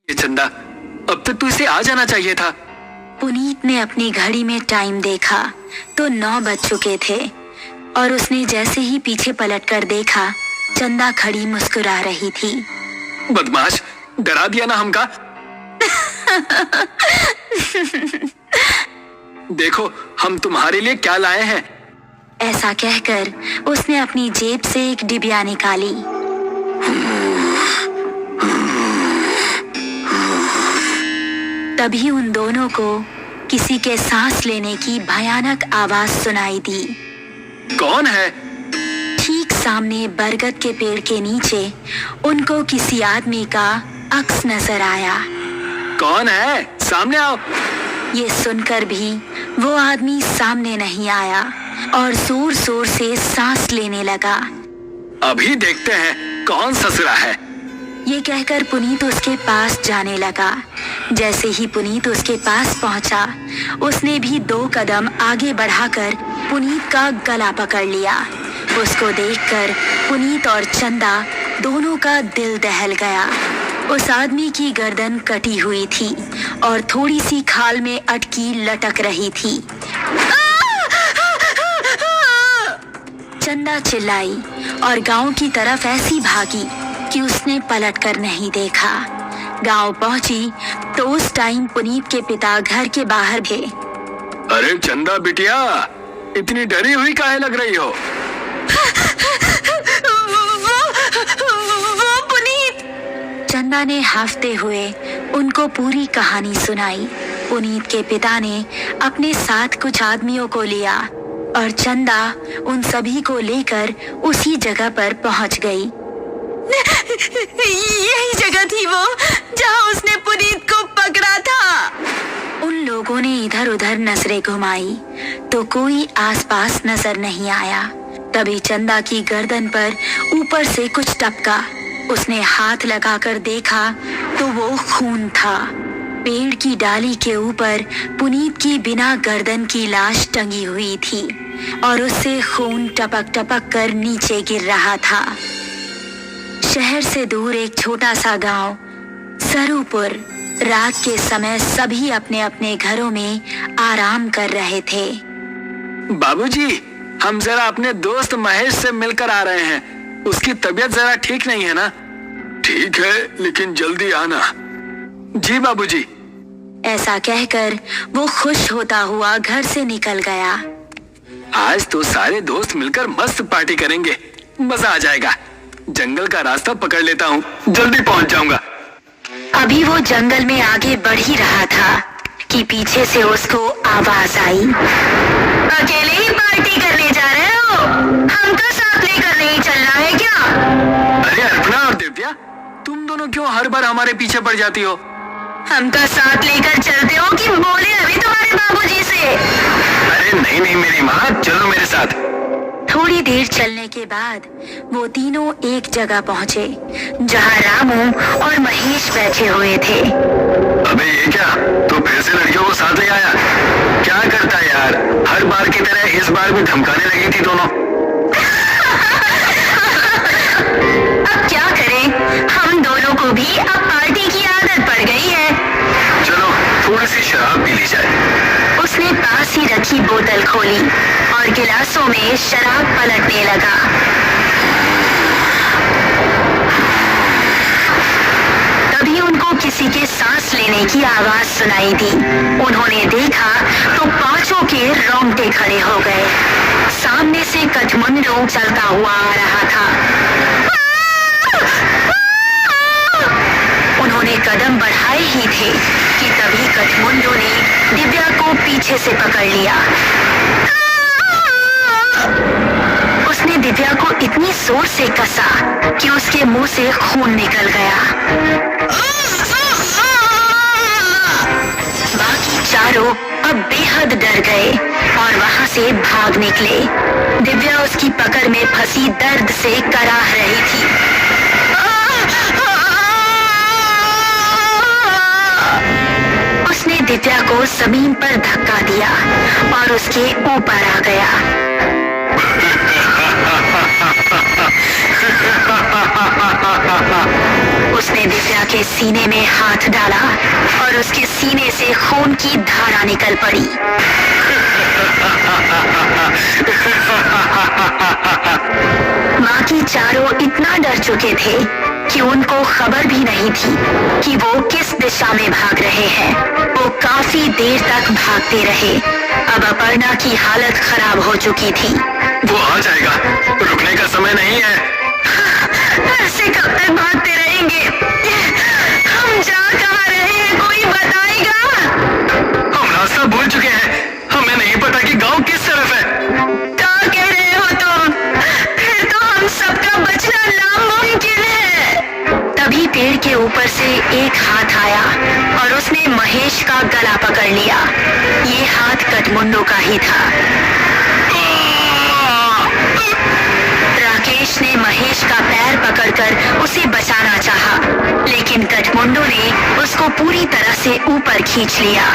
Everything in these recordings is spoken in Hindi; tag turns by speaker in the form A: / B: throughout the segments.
A: ये चंदा, अब तक तू इसे आ जाना चाहिए था।
B: पुनीत ने अपनी घड़ी में टाइम देखा तो 9 बज चुके थे और उसने जैसे ही पीछे पलटकर देखा, चंदा खड़ी मुस्कुरा रही थी।
A: बदमाश, डरा दिया ना हमका। देखो हम तुम्हारे लिए क्या लाए हैं।
B: ऐसा कहकर उसने अपनी जेब से एक डिबिया निकाली। तभी उन दोनों को किसी के सांस लेने की भयानक आवाज सुनाई दी।
A: कौन है?
B: ठीक सामने बरगद के पेड़ के नीचे उनको किसी आदमी का अक्स नजर आया।
A: कौन है? सामने आओ।
B: ये सुनकर भी वो आदमी सामने नहीं आया और जोर जोर से सांस लेने लगा।
A: अभी देखते हैं कौन ससुरा है।
B: ये कहकर पुनीत उसके पास जाने लगा। जैसे ही पुनीत उसके पास पहुंचा, उसने भी 2 कदम आगे बढ़ाकर पुनीत का गला पकड़ लिया। उसको देखकर पुनीत और चंदा दोनों का दिल दहल गया। उस आदमी की गर्दन कटी हुई थी और थोड़ी सी खाल में अटकी लटक रही थी। चंदा चिल्लाई और गांव की तरफ ऐसी भागी कि उसने पलटकर नहीं देखा। गांव पहुंची तो उस टाइम पुनीत के पिता घर के बाहर थे।
A: अरे चंदा बिटिया, इतनी डरी हुई काहे लग रही हो?
B: वो पुनीत। चंदा ने हाफते हुए उनको पूरी कहानी सुनाई। पुनीत के पिता ने अपने साथ कुछ आदमियों को लिया और चंदा उन सभी को लेकर उसी जगह पर पहुंच गई। यही जगह थी वो जहां उसने पुनीत को पकड़ा था। उन लोगों ने इधर उधर नजरें घुमाई तो कोई आसपास नजर नहीं आया। तभी चंदा की गर्दन पर ऊपर से कुछ टपका। उसने हाथ लगाकर देखा तो वो खून था। पेड़ की डाली के ऊपर पुनीत की बिना गर्दन की लाश टंगी हुई थी और उससे खून टपक टपक कर नीचे गिर रहा था। शहर से दूर एक छोटा सा गांव सरूपुर। रात के समय सभी अपने अपने घरों में आराम कर रहे थे।
A: बाबूजी, हम जरा अपने दोस्त महेश से मिलकर आ रहे हैं। उसकी तबीयत जरा ठीक नहीं है ना? ठीक है, लेकिन जल्दी आना। जी बाबूजी।
B: ऐसा कहकर वो खुश होता हुआ घर से निकल गया।
A: आज तो सारे दोस्त मिलकर मस्त पार्टी करेंगे, मजा आ जाएगा। जंगल का रास्ता पकड़ लेता हूँ, जल्दी पहुँच जाऊंगा।
B: अभी वो जंगल में आगे बढ़ ही रहा था कि पीछे से उसको आवाज आई। अकेले ही पार्टी करने जा रहे हो? हमको साथ लेकर नहीं चलना है क्या?
A: अरे अर्पणा और दिव्या, तुम दोनों क्यों हर बार हमारे पीछे पड़ जाती हो?
B: हमको साथ लेकर चलते हो कि बोले अभी तुम्हारे बाबूजी से?
A: अरे नहीं नहीं मेरी माँ, चलो मेरे साथ।
B: थोड़ी देर चलने के बाद वो तीनों एक जगह पहुँचे जहाँ रामू और महेश बैठे हुए थे।
A: अबे ये क्या, तू फिर से लड़कियों को साथ ले आया? क्या करता है यार, हर बार की तरह इस बार भी धमकाने लगी थी दोनों।
B: अब क्या करें, हम दोनों को भी अब पार्टी की आदत पड़ गई है।
A: चलो थोड़ी सी शराब पी ली जाए।
B: उसने पास ही रखी बोतल खोली और गिलासों में शराब पलटने लगा। तभी उनको किसी के सांस लेने की आवाज सुनाई दी। उन्होंने देखा तो पांचों के रोंगटे खड़े हो गए। सामने से कठमुंडो चलता हुआ आ रहा था। उन्होंने कदम बढ़ाए ही थे कि तभी कठमुंडो ने दिव्या को पीछे से पकड़ लिया। उसने दिव्या को इतनी जोर से कसा कि उसके मुंह से खून निकल गया। बाकी चारों अब बेहद डर गए और वहां से भाग निकले। दिव्या उसकी पकड़ में फंसी दर्द से कराह रही थी। उसने दिव्या को जमीन पर धक्का दिया और उसके ऊपर आ गया। उसने दिव्या के सीने में हाथ डाला और उसके सीने से खून की धारा निकल पड़ी। बाकी चारों इतना डर चुके थे कि उनको खबर भी नहीं थी कि वो किस दिशा में भाग रहे हैं। वो काफी देर तक भागते रहे। अब अपर्णा की हालत खराब हो चुकी थी।
A: वो आ जाएगा, रुकने का समय नहीं है।
B: ऐसे कब तक भागते रहेंगे? हम जा कहाँ रहे हैं, कोई बताएगा?
A: हम रास्ता भूल चुके हैं, हमें नहीं पता कि गांव किस तरफ है।
B: क्या कह रहे हो तुम? फिर तो हम सबका बचना नामुमकिन है। तभी पेड़ के ऊपर से एक हाथ आया और उसने महेश का गला पकड़ लिया। ये हाथ कठमुंडू का ही था। राकेश ने महेश का पैर पकड़कर उसे बचाना चाहा, लेकिन कठमुंडू ने उसको पूरी तरह से ऊपर खींच लिया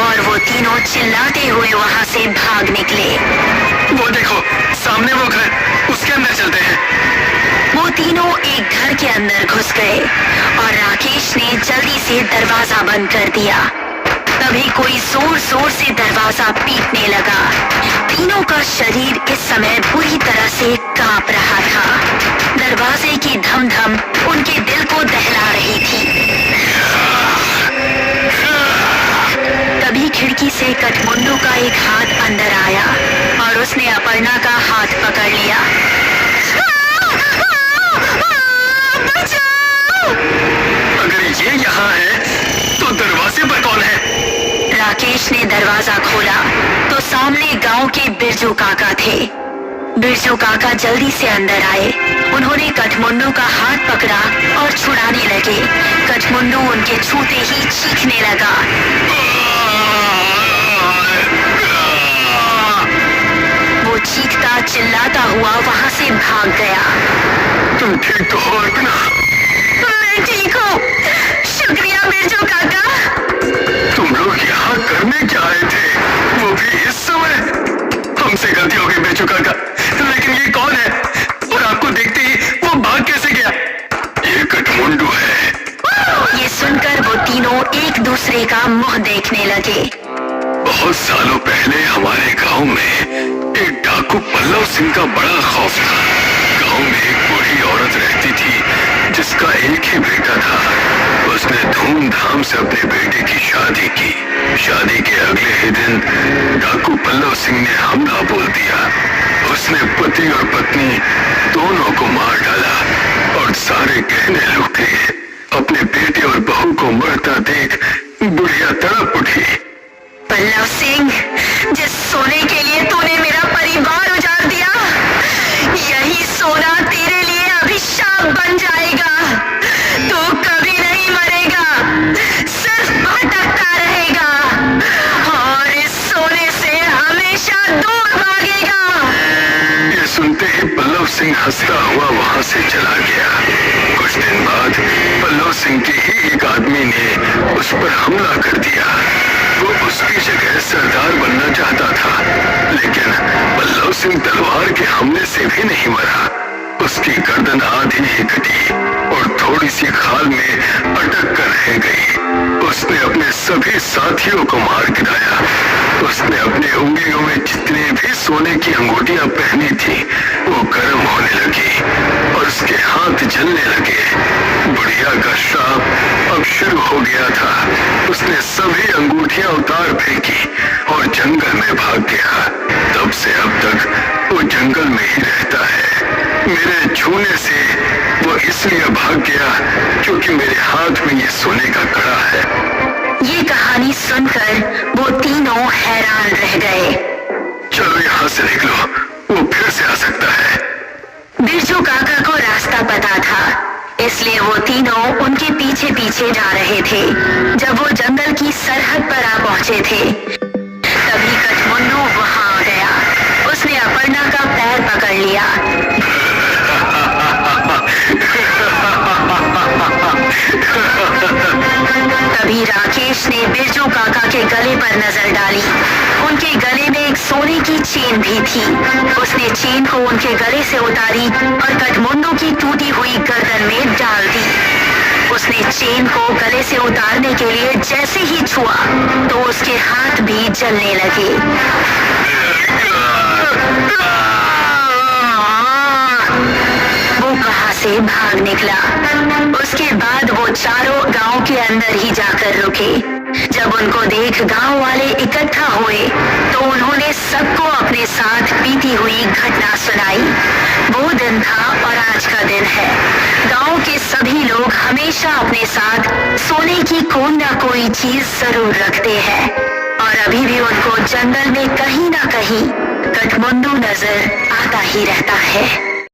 B: और वो तीनों चिल्लाते हुए वहां से भाग निकले।
A: वो देखो, सामने वो घर, उसके अंदर चलते हैं।
B: वो तीनों एक घर के अंदर घुस गए और राकेश ने जल्दी से दरवाजा बंद कर दिया। तभी कोई जोर जोर से दरवाजा पीटने लगा। तीनों का शरीर इस समय पूरी तरह से कांप रहा था। दरवाजे की धम धम उनके दिल को दहला रही थी। तभी खिड़की से कठमुंडू का एक हाथ अंदर आया और उसने अपर्णा का हाथ पकड़ लिया।
A: अगर ये यहाँ है तो दरवाजे पर कौन है?
B: राकेश ने दरवाजा खोला तो सामने गांव के बिरजू काका थे। बिरजू काका जल्दी से अंदर आए। उन्होंने कठमुंडू का हाथ पकड़ा और छुड़ाने लगे। कठमुंडू उनके छूते ही चीखने लगा। वो चीखता चिल्लाता हुआ वहां से भाग गया।
A: तुम ठीक तो हो अर्पणा?
B: मैं ठीक हूँ, शुक्रिया बिरजू काका।
A: तुम लोग यहाँ करने क्या आए थे, वो भी इस समय? हमसे गलती हो गई बेचू काका, लेकिन ये कौन है और आपको देखते ही वो भाग कैसे गया? ये कठमुंडू है।
B: ये सुनकर वो तीनों एक दूसरे का मुंह देखने लगे।
A: बहुत सालों पहले हमारे गांव में एक डाकू पल्लव सिंह का बड़ा खौफ था। गांव में एक बूढ़ी औरत रहती थी जिसका एक ही बेटा था। उसने धूमधाम से अपने बेटे की शादी की। शादी के अगले ही दिन डाकू पल्लव सिंह ने हमला बोल दिया। उसने पति और पत्नी दोनों को मार डाला और सारे गहने लूट लिए। अपने बेटे और बहू को मरता देख बुढ़िया तड़प उठी।
B: पल्लव सिंह, जिस सोने के लिए तूने मेरा परिवार उजाड़ दिया, यही सोना तेरे लिए अभिशाप बन जाएगा। तू कभी नहीं मरेगा, सिर्फ भटकता रहेगा और इस सोने से हमेशा दूर भागेगा।
A: ये सुनते ही पल्लव सिंह हंसता हुआ वहां से चला गया। कुछ दिन बाद पल्लव सिंह के ही एक आदमी ने उस पर हमला कर दिया। वो उसकी जगह सरदार बनना चाहता था, लेकिन पल्लव सिंह तलवार के हमले से भी नहीं मरा। उसकी गर्दन आधी ही कटी और थोड़ी सी खाल में अटक कर रह गई। उसने अपने सभी साथियों को मार गिराया। उसने अपनी उंगलियों में जितने भी सोने की अंगूठियां पहनी थी वो गर्म होने लगी और उसके हाथ जलने लगे। बुढ़िया का श्राप अब शुरू हो गया था। उसने सभी अंगूठियां उतार फेंकी और जंगल में भाग गया। तब से अब तक वो जंगल में ही रहता है। मेरे छूने से वो इसलिए भाग गया क्योंकि मेरे हाथ में ये सोने का कड़ा है।
B: ये कहानी सुनकर वो तीनों हैरान रह गए।
A: चलो यहाँ से निकलो, वो फिर से आ सकता है।
B: बिरजू काका को रास्ता पता था, इसलिए वो तीनों उनके पीछे पीछे जा रहे थे। जब वो जंगल की सरहद पर आ पहुंचे थे, तभी कठमुंडू वहां आ गया। उसने अपर्णा का पैर पकड़ लिया। तभी राकेश ने बिरजू काका के गले पर नजर डाली। उनके गले में एक सोने की की चेन भी थी। उसने चेन को उनके गले से उतारी और कठमुंडू की टूटी हुई गर्दन में डाल दी। उसने चेन को गले से उतारने के लिए जैसे ही छुआ तो उसके हाथ भी जलने लगे। वो कहां से भाग निकला। उसके बाद वो चारों गांव के अंदर ही जाकर रुके। जब उनको देख गांव वाले इकट्ठा हुए तो उन्होंने सबको अपने साथ बीती हुई घटना सुनाई। वो दिन था और आज का दिन है। गांव के सभी लोग हमेशा अपने साथ सोने की कोई ना कोई चीज जरूर रखते हैं और अभी भी उनको जंगल में कहीं ना कहीं कठमुंडू नजर आता ही रहता है।